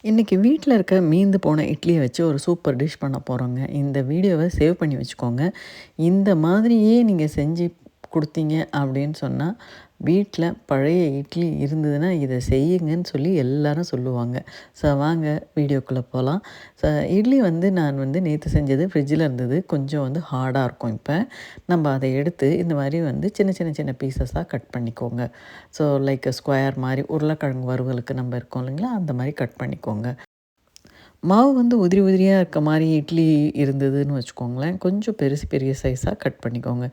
இன்றைக்கி வீட்டில் இருக்க மீந்து போன இட்லியை வச்சு ஒரு சூப்பர் டிஷ் பண்ண போகிறோங்க. இந்த வீடியோவை சேவ் பண்ணி வச்சுக்கோங்க. இந்த மாதிரியே நீங்கள் செஞ்சு கொடுத்தீங்க அப்படின்னு சொன்னால், வீட்டில் பழைய இட்லி இருந்ததுன்னா இதை செய்யுங்கன்னு சொல்லி எல்லாரும் சொல்லுவாங்க. ஸோ வாங்க வீடியோக்குள்ளே போகலாம். ஸோ இட்லி நான் நேற்று செஞ்சது ஃப்ரிட்ஜில் இருந்தது. கொஞ்சம் ஹார்டாக இருக்கும். இப்போ நம்ம அதை எடுத்து இந்த மாதிரி சின்ன சின்ன சின்ன பீசஸாக கட் பண்ணிக்கோங்க. ஸோ லைக் ஸ்கொயர் மாதிரி உருளைக்கிழங்கு வறுவலுக்கு நம்ம இருக்கோம் இல்லைங்களா, அந்த மாதிரி கட் பண்ணிக்கோங்க. மாவு உதிரி உதிரியாக இருக்க மாதிரி இட்லி இருந்ததுன்னு வச்சுக்கோங்களேன், கொஞ்சம் பெருசு பெரிய சைஸாக கட் பண்ணிக்கோங்க.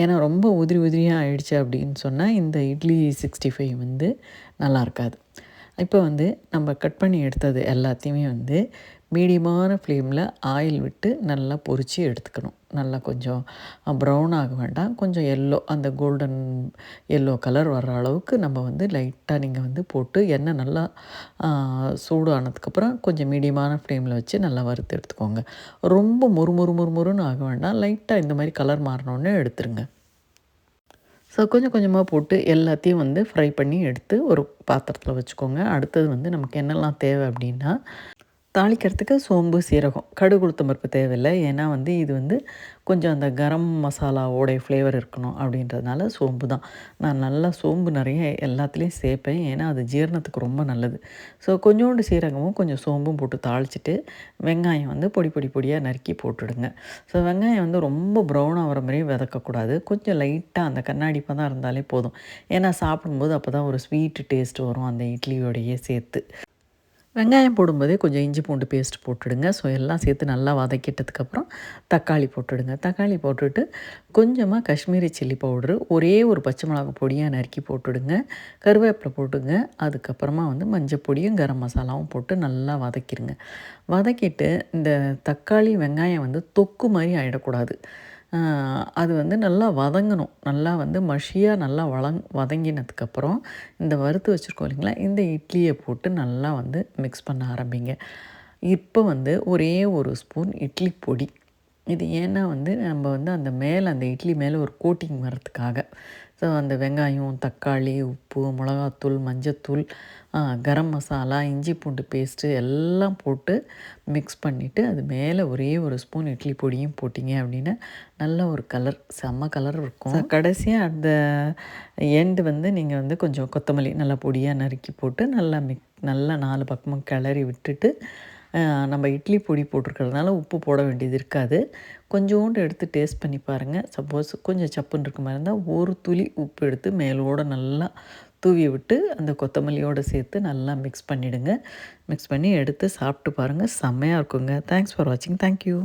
ஏன்னா ரொம்ப உதிரி உதிரியாக ஆயிடுச்சு அப்படின்னு சொன்னால் இந்த இட்லி 65 நல்லா இருக்காது. இப்போ நம்ம கட் பண்ணி எடுத்தது எல்லாத்தையுமே மீடியமான ஃப்ளேமில் ஆயில் விட்டு நல்லா பொரித்து எடுத்துக்கணும். நல்லா கொஞ்சம் ப்ரௌன் ஆக வேண்டாம், கொஞ்சம் எல்லோ, அந்த கோல்டன் எல்லோ கலர் வர்ற அளவுக்கு நம்ம லைட்டாக நீங்கள் போட்டு எண்ணெய் நல்லா சூடு ஆனதுக்கப்புறம் கொஞ்சம் மீடியமான ஃப்ளேமில் வச்சு நல்லா வறுத்து எடுத்துக்கோங்க. ரொம்ப மொறுமொறுன்னு ஆக வேண்டாம், லைட்டாக இந்த மாதிரி கலர் மாறினோடனே எடுத்துருங்க. ஸோ கொஞ்சம் கொஞ்சமாக போட்டு எல்லாத்தையும் ஃப்ரை பண்ணி எடுத்து ஒரு பாத்திரத்தில் வச்சுக்கோங்க. அடுத்தது நமக்கு என்னெல்லாம் தேவை அப்படின்னா, தாளிக்கிறதுக்கு சோம்பு, சீரகம், கடுகு, உளுத்தம் பருப்பு தேவையில்லை. ஏன்னா இது கொஞ்சம் அந்த கரம் மசாலாவோடைய ஃப்ளேவர் இருக்கணும் அப்படின்றதுனால சோம்பு தான். நான் நல்லா சோம்பு நிறைய எல்லாத்துலேயும் சேர்ப்பேன். ஏன்னா அது ஜீரணத்துக்கு ரொம்ப நல்லது. ஸோ கொஞ்சோண்டு சீரகமும் கொஞ்சம் சோம்பும் போட்டு தாளிச்சிட்டு வெங்காயம் பொடியாக நறுக்கி போட்டுடுங்க. ஸோ வெங்காயம் ரொம்ப ப்ரௌன் ஆகிற மாதிரியும் வதக்கக்கூடாது. கொஞ்சம் லைட்டாக அந்த கண்ணாடி பதம் இருந்தாலே போதும். ஏன்னா சாப்பிடும்போது அப்போ தான் ஒரு ஸ்வீட்டு டேஸ்ட் வரும் அந்த இட்லியோடையே சேர்த்து. வெங்காயம் போடும்போதே கொஞ்சம் இஞ்சி பூண்டு பேஸ்ட் போட்டுடுங்க. ஸோ எல்லாம் சேர்த்து நல்லா வதக்கிட்டதுக்கப்புறம் தக்காளி போட்டுடுங்க. தக்காளி போட்டுட்டு கொஞ்சமாக காஷ்மீரி சில்லி பவுட்ரு, ஒரே ஒரு பச்சை மிளகா பொடியாக நறுக்கி போட்டுடுங்க. கருவேப்பிலை போட்டுங்க. அதுக்கப்புறமா மஞ்சள் பொடியும் கரம் மசாலாவும் போட்டு நல்லா வதக்கிடுங்க. வதக்கிட்டு இந்த தக்காளி வெங்காயம் தொக்கு மாதிரி ஆகிடக்கூடாது. அது நல்லா வதங்கணும். நல்லா மஷியாக நல்லா வதங்கினதுக்கப்புறம் இந்த வறுத்து வச்சுருக்கோம் இல்லைங்களா, இந்த இட்லியை போட்டு நல்லா மிக்ஸ் பண்ண ஆரம்பிங்க. இப்போ ஒரே ஒரு ஸ்பூன் இட்லி பொடி. இது ஏன்னா நம்ம அந்த மேலே அந்த இட்லி மேலே ஒரு கோட்டிங் வரத்துக்காக. ஸோ அந்த வெங்காயம், தக்காளி, உப்பு, மிளகாத்தூள், மஞ்சத்தூள், கரம் மசாலா, இஞ்சி பூண்டு பேஸ்ட்டு எல்லாம் போட்டு மிக்ஸ் பண்ணிவிட்டு அது மேலே ஒரே ஒரு ஸ்பூன் இட்லி பொடியும் போட்டிங்க அப்படின்னா நல்ல ஒரு கலர், செம்ம கலர் இருக்கும். ஸோ கடைசியாக அந்த எண்டு நீங்கள் கொஞ்சம் கொத்தமல்லி நல்லா பொடியாக நறுக்கி போட்டு நல்லா 4 பக்கமும் கிளறி விட்டுட்டு, நம்ம இட்லி பொடி போட்டிருக்கிறதுனால உப்பு போட வேண்டியது இருக்காது. கொஞ்சோண்டு எடுத்து டேஸ்ட் பண்ணி பாருங்கள். சப்போஸ் கொஞ்சம் சப்புன்னு இருக்க மாதிரி இருந்தால் ஒரு துளி உப்பு எடுத்து மேலோடு நல்லா தூவி விட்டு அந்த கொத்தமல்லியோடு சேர்த்து நல்லா மிக்ஸ் பண்ணிவிடுங்க. மிக்ஸ் பண்ணி எடுத்து சாப்பிட்டு பாருங்கள், செம்மையாக இருக்குங்க. தேங்க்ஸ் ஃபார் வாட்சிங். தேங்க்யூ.